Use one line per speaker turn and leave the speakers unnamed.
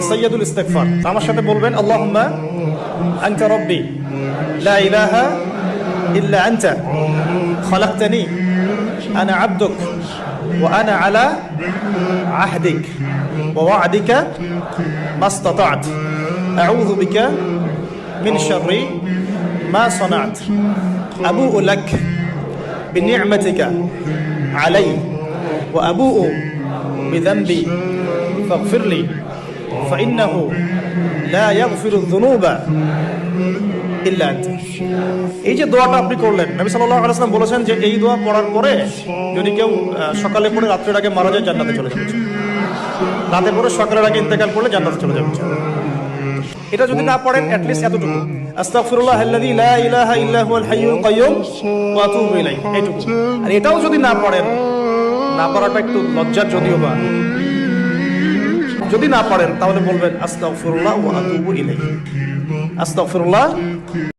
সাইয়্যিদুল ইস্তিগফার। আমার সাথে বলবেন আল্লাহুম্মা আনতা রাব্বি লা ইলাহা ইল্লা আনতা খালাকতানি আনা আবদুক ওয়া আনা আলা আহদিক ওয়া ওয়া'দিকা মাসতাতা'ত আউযু বিকা মিন শাররি মা সানা'ত আবু'ু লাক বিনি'মাতিকা আলাইয়া ওয়া আবু'ু বিযানবি ফাগফিরলি فإنه لا يغفر الذنوب إلا أنت। এই যে দোয়াটা আপনি করলেন, নবী সাল্লাল্লাহু আলাইহি ওয়াসাল্লাম বলেছেন যে এই দোয়া পড়ার পরে যদি কেউ সকালে পড়ে রাত্রের আগে মারা যায় জান্নাতে চলে যাবে, রাতে পড়ে সকালের আগে ইন্তেকাল করলে জান্নাতে চলে যাবে। এটা যদি না পড়েন অ্যাটলিস্ট এতটুকু আস্তাগফিরুল্লাহ আল্লাযী লা ইলাহা ইল্লা হুয়াল হাইয়ুল কাইয়্যুম ওয়া আতুবু ইলাইহি, এইটুকু। আর এটাও যদি না পড়েন, না পড়াটা একটু লজ্জার যদিও বা, যদি না পারেন তাহলে বলবেন আস্তাগফিরুল্লাহ ওয়া আতুবু ইলাইহি। আস্তাগফিরুল্লাহ